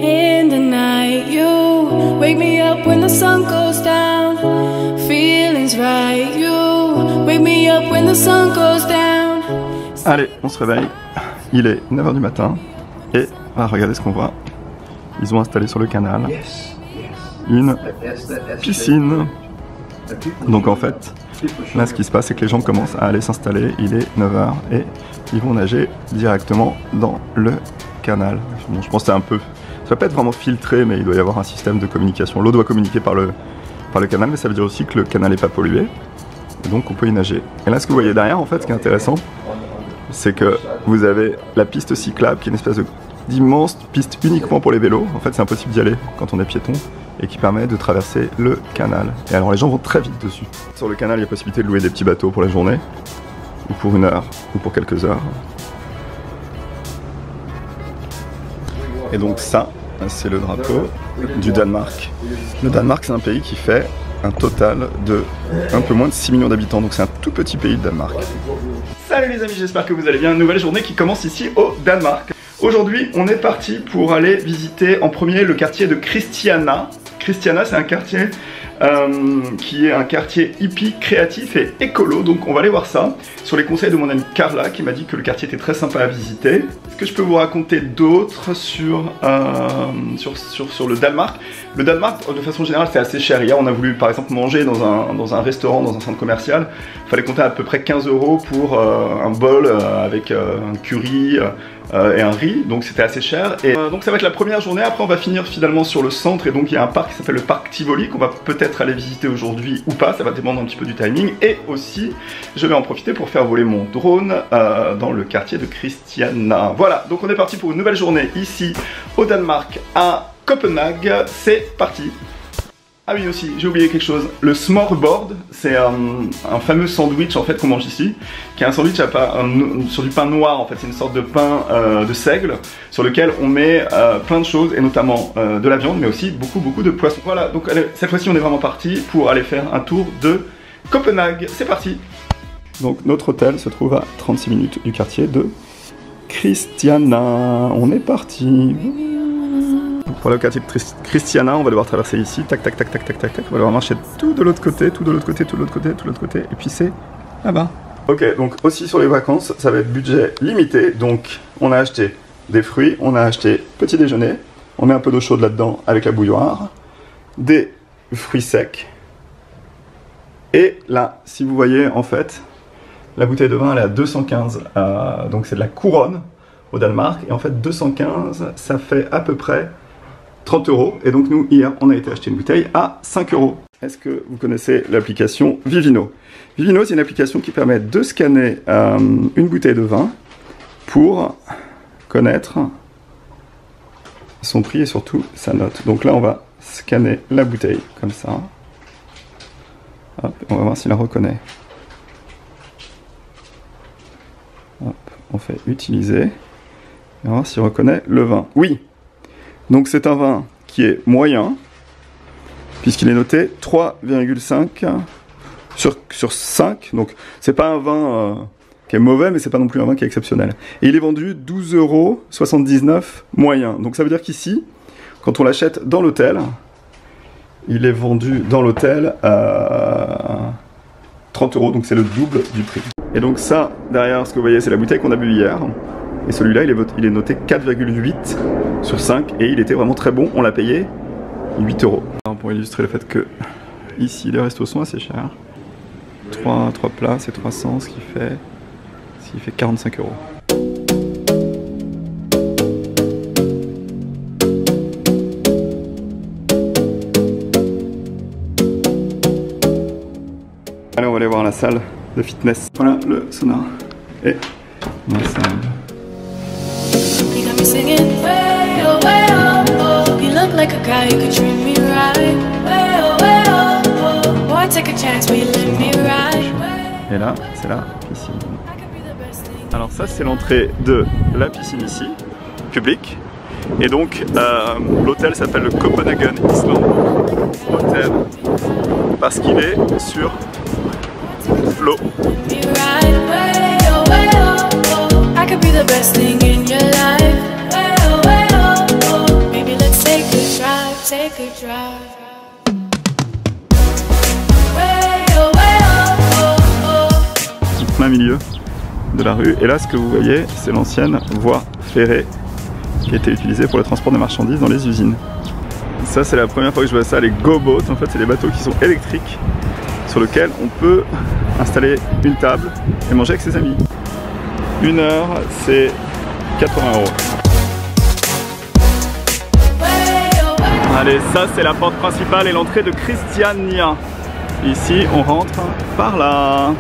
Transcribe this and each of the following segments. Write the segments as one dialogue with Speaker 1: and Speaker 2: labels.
Speaker 1: In the night, you wake me up when the sun goes down. Feelings right, you wake me up when the sun goes down.
Speaker 2: Allez, on se réveille. Il est 9 h du matin et regardez ce qu'on voit. Ils ont installé sur le canal une piscine. Donc en fait, là ce qui se passe, c'est que les gens commencent à aller s'installer. Il est 9 h et ils vont nager directement dans le canal. Bon, je pense que c'est un peu... Ça va pas être vraiment filtré, mais il doit y avoir un système de communication. L'eau doit communiquer par le canal, mais ça veut dire aussi que le canal n'est pas pollué. Et donc on peut y nager. Et là ce que vous voyez derrière, en fait, ce qui est intéressant, c'est que vous avez la piste cyclable qui est une espèce d'immense piste uniquement pour les vélos. En fait, c'est impossible d'y aller quand on est piéton et qui permet de traverser le canal. Et alors les gens vont très vite dessus. Sur le canal, il y a possibilité de louer des petits bateaux pour la journée, ou pour une heure, ou pour quelques heures. Et donc ça, c'est le drapeau du Danemark. Le Danemark, c'est un pays qui fait un total de un peu moins de 6 millions d'habitants, donc c'est un tout petit pays, le Danemark. Salut les amis, j'espère que vous allez bien. Nouvelle journée qui commence ici au Danemark. Aujourd'hui, on est parti pour aller visiter en premier le quartier de Christiania. Christiania, c'est un quartier qui est un quartier hippie, créatif et écolo, donc on va aller voir ça sur les conseils de mon amie Carla qui m'a dit que le quartier était très sympa à visiter. Est-ce que je peux vous raconter d'autres sur le Danemark? Le Danemark, de façon générale, c'est assez cher. Hier, on a voulu par exemple manger dans un restaurant, dans un centre commercial. Il fallait compter à peu près 15 € pour un bol avec un curry et un riz, donc c'était assez cher. Et donc ça va être la première journée. Après, on va finir finalement sur le centre, et donc il y a un parc qui s'appelle le parc Tivoli qu'on va peut-être aller visiter aujourd'hui ou pas. Ça va dépendre un petit peu du timing. Et aussi, je vais en profiter pour faire voler mon drone dans le quartier de Christiania. Voilà, donc on est parti pour une nouvelle journée ici au Danemark à Copenhague. C'est parti. Ah oui, aussi, j'ai oublié quelque chose. Le smørrebrød, c'est un fameux sandwich en fait qu'on mange ici, qui est un sandwich sur du pain noir en fait. C'est une sorte de pain de seigle sur lequel on met plein de choses, et notamment de la viande, mais aussi beaucoup de poissons. Voilà, donc allez, cette fois-ci on est vraiment parti pour aller faire un tour de Copenhague. C'est parti. Donc notre hôtel se trouve à 36 minutes du quartier de Christiania. On est parti. Pour aller au quartier de Christiania, on va devoir traverser ici, tac tac tac tac tac tac tac. On va devoir marcher tout de l'autre côté, tout de l'autre côté, tout de l'autre côté, tout de l'autre côté, et puis c'est là-bas. Ok, donc aussi sur les vacances, ça va être budget limité. Donc on a acheté des fruits, on a acheté petit déjeuner, on met un peu d'eau chaude là-dedans avec la bouilloire, des fruits secs. Et là, si vous voyez, en fait, la bouteille de vin elle est à 215, donc c'est de la couronne au Danemark, et en fait 215 ça fait à peu près 30 €, et donc nous hier on a été acheter une bouteille à 5 €. Est-ce que vous connaissez l'application Vivino? Vivino, c'est une application qui permet de scanner une bouteille de vin pour connaître son prix et surtout sa note. Donc là on va scanner la bouteille comme ça. Hop, on va voir s'il la reconnaît. Hop, on fait utiliser. On va voir s'il reconnaît le vin. Oui! Donc c'est un vin qui est moyen, puisqu'il est noté 3,5 sur 5. Donc c'est pas un vin qui est mauvais, mais c'est pas non plus un vin qui est exceptionnel. Et il est vendu 12,79 € moyen. Donc ça veut dire qu'ici, quand on l'achète dans l'hôtel, il est vendu dans l'hôtel à 30 €, donc c'est le double du prix. Et donc ça, derrière, ce que vous voyez, c'est la bouteille qu'on a bu hier. Et celui-là, il est noté 4,8 sur 5 et il était vraiment très bon. On l'a payé 8 €. Alors pour illustrer le fait que ici, les restos sont assez chers. 3 plats, c'est 300, ce qui fait 45 €. Allez, on va aller voir la salle de fitness. Voilà le sauna et la salle.
Speaker 1: Singing way oh, oh. You look like a guy who could treat me right. Way oh, boy, take a chance, will you let me ride?
Speaker 2: Et là, c'est la piscine. Alors ça, c'est l'entrée de la piscine ici, publique. Et donc, l'hôtel s'appelle le Copenhagen Island Hotel parce qu'il est sur l'eau. I could be the best thing in your life. Baby, let's
Speaker 1: take a drive. Way oh, oh, oh.
Speaker 2: Plein milieu de la rue. Et là, ce que vous voyez, c'est l'ancienne voie ferrée qui a été utilisée pour le transport de marchandises dans les usines. Ça, c'est la première fois que je vois ça, les go-boats. En fait, c'est des bateaux qui sont électriques sur lesquels on peut installer une table et manger avec ses amis. 1 heure, c'est 80 €. Allez, ça c'est la porte principale et l'entrée de Christiania. Ici, on rentre par là.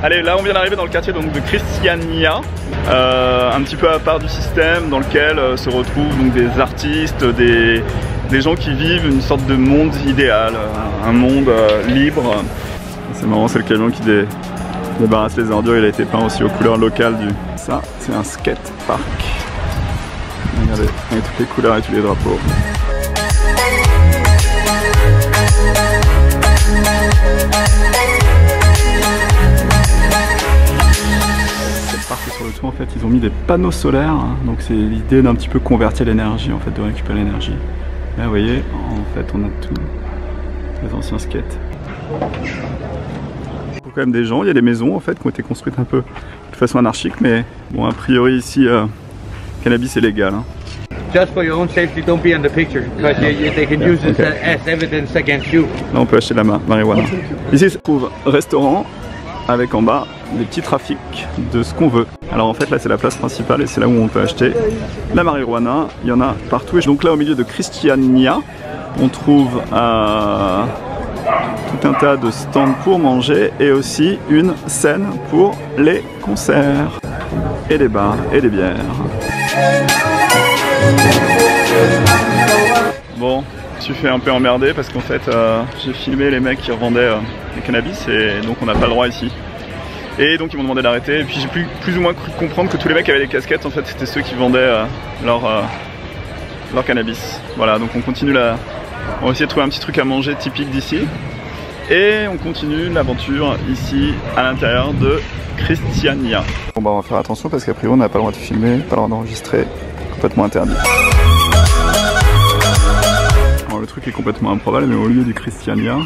Speaker 2: Allez, là on vient d'arriver dans le quartier donc, de Christiania, un petit peu à part du système dans lequel se retrouvent donc, des artistes, des gens qui vivent une sorte de monde idéal, un monde libre. C'est marrant, c'est le camion qui débarrasse les ordures, il a été peint aussi aux couleurs locales du... Ça, c'est un skate park. Regardez, avec toutes les couleurs et tous les drapeaux. Sur le toit en fait ils ont mis des panneaux solaires, hein. Donc c'est l'idée d'un petit peu convertir l'énergie en fait, de récupérer l'énergie. Là vous voyez en fait on a tous les anciens skates. Il y a quand même des gens, il y a des maisons en fait qui ont été construites un peu de façon anarchique, mais bon a priori ici cannabis est légal. Hein.
Speaker 3: Just for your own safety, don't be in the picture because they can use it as evidence against you.
Speaker 2: Là on peut acheter de la marijuana. Ici se trouve restaurant avec en bas des petits trafics de ce qu'on veut. Alors en fait là c'est la place principale et c'est là où on peut acheter la marijuana, il y en a partout. Et donc là au milieu de Christiania, on trouve tout un tas de stands pour manger et aussi une scène pour les concerts et des bars et des bières. Bon, je suis fait un peu emmerder parce qu'en fait j'ai filmé les mecs qui revendaient des cannabis et donc on n'a pas le droit ici. Et donc ils m'ont demandé d'arrêter et puis j'ai plus ou moins cru comprendre que tous les mecs qui avaient des casquettes en fait c'était ceux qui vendaient leur cannabis. Voilà, donc on continue là, on va essayer de trouver un petit truc à manger typique d'ici. Et on continue l'aventure ici à l'intérieur de Christiania. Bon bah on va faire attention parce qu'à priori on n'a pas le droit de filmer, pas le droit d'enregistrer, complètement interdit. Alors le truc est complètement improbable mais au lieu du Christiania,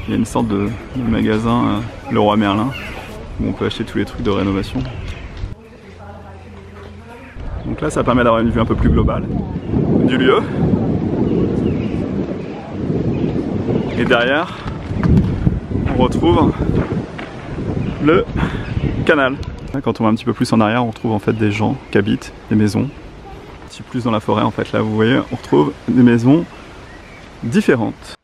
Speaker 2: il y a une sorte de magasin Leroy Merlin où on peut acheter tous les trucs de rénovation. Donc là ça permet d'avoir une vue un peu plus globale du lieu. Et derrière on retrouve le canal. Quand on va un petit peu plus en arrière on retrouve en fait des gens qui habitent des maisons. Un petit peu plus dans la forêt en fait, là vous voyez on retrouve des maisons différentes.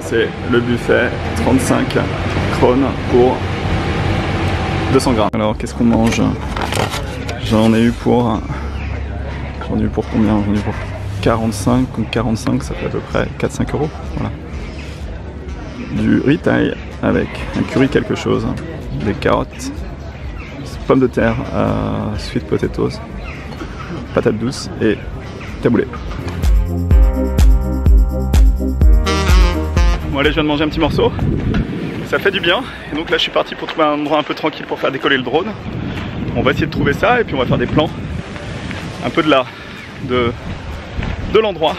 Speaker 2: C'est le buffet, 35 krones pour 200 grammes. Alors qu'est-ce qu'on mange? J'en ai eu pour combien? J'en ai eu pour 45, donc 45 ça fait à peu près 4-5 €. Voilà. Du riz thaï avec un curry quelque chose, des carottes, pommes de terre, sweet potatoes, patates douces et taboulé. Bon allez, je viens de manger un petit morceau, ça fait du bien, et donc là je suis parti pour trouver un endroit un peu tranquille pour faire décoller le drone. On va essayer de trouver ça et puis on va faire des plans un peu de l'endroit.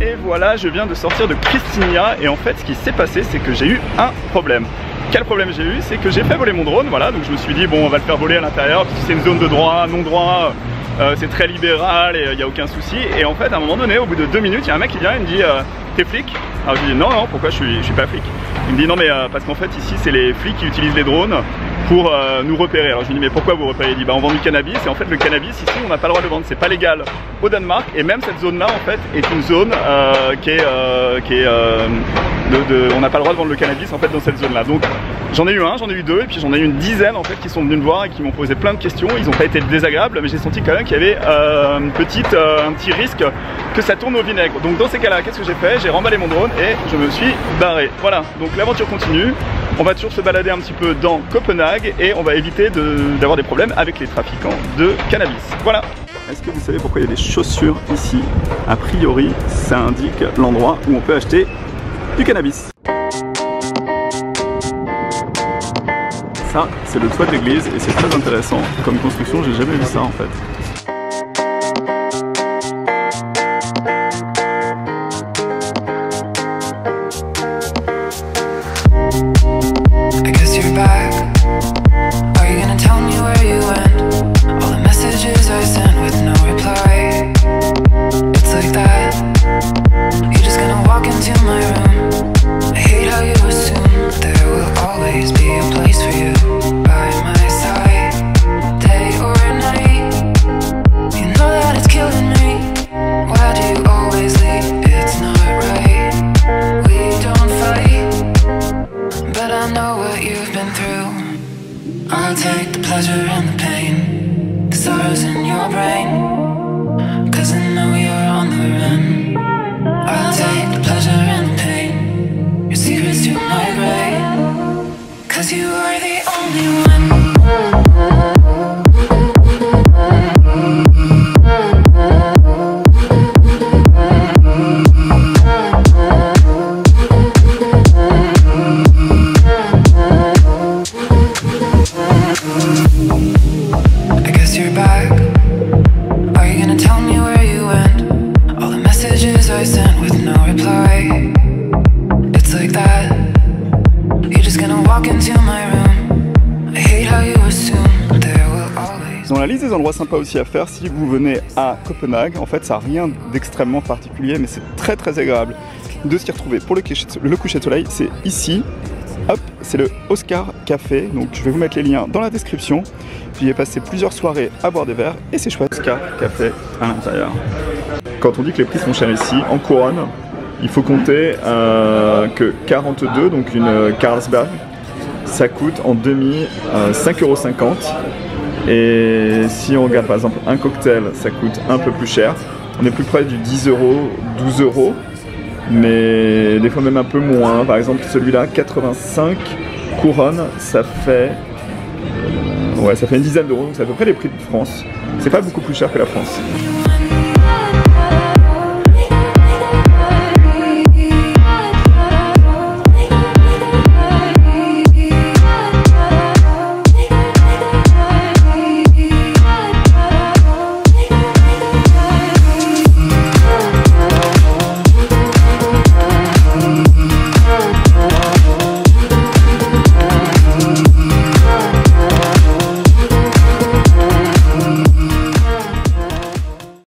Speaker 2: Et voilà, je viens de sortir de Christiania et en fait ce qui s'est passé c'est que j'ai eu un problème. Quel problème j'ai eu? C'est que j'ai fait voler mon drone, voilà, donc je me suis dit bon on va le faire voler à l'intérieur, parce que c'est une zone de droit, non droit, c'est très libéral et il n'y a aucun souci. Et en fait à un moment donné, au bout de 2 minutes, il y a un mec qui vient et me dit t'es flic? Alors je lui dis non, pourquoi je suis pas flic? Il me dit non mais parce qu'en fait ici c'est les flics qui utilisent les drones pour nous repérer. Alors je lui dis mais pourquoi vous repérez? Il dit bah on vend du cannabis et en fait le cannabis ici on n'a pas le droit de le vendre, c'est pas légal au Danemark et même cette zone là en fait est une zone on n'a pas le droit de vendre le cannabis en fait dans cette zone là. Donc j'en ai eu un, j'en ai eu deux et puis j'en ai eu une dizaine en fait qui sont venus me voir et qui m'ont posé plein de questions. Ils n'ont pas été désagréables mais j'ai senti quand même qu'il y avait un petit risque que ça tourne au vinaigre. Donc dans ces cas là qu'est-ce que j'ai fait? J'ai remballé mon drone et je me suis barré. Voilà, donc l'aventure continue. On va toujours se balader un petit peu dans Copenhague et on va éviter d'avoir des problèmes avec les trafiquants de cannabis. Voilà. Est-ce que vous savez pourquoi il y a des chaussures ici? A priori, ça indique l'endroit où on peut acheter du cannabis. Ça, c'est le toit de l'église et c'est très intéressant. Comme construction, j'ai jamais vu ça en fait.
Speaker 1: I'll take the pleasure and the pain, the sorrows in your brain, 'cause I know you're on the run. I'll take the pleasure and the pain, your secrets to my brain, 'cause you are the only one.
Speaker 2: Dans la liste des endroits sympas aussi à faire si vous venez à Copenhague, en fait ça n'a rien d'extrêmement particulier mais c'est très très agréable de s'y retrouver pour le coucher de soleil. C'est ici, hop, c'est le Oscar Café, donc je vais vous mettre les liens dans la description. J'y ai passé plusieurs soirées à boire des verres et c'est chouette. Oscar Café à l'intérieur. Quand on dit que les prix sont chers ici, en couronne, il faut compter que 42, donc une Carlsberg, ça coûte en demi 5,50 €. Et si on regarde par exemple un cocktail, ça coûte un peu plus cher. On est plus près du 10 €, 12 €, mais des fois même un peu moins. Par exemple celui-là, 85 couronnes, ça fait une dizaine d'euros, donc c'est à peu près les prix de France. C'est pas beaucoup plus cher que la France.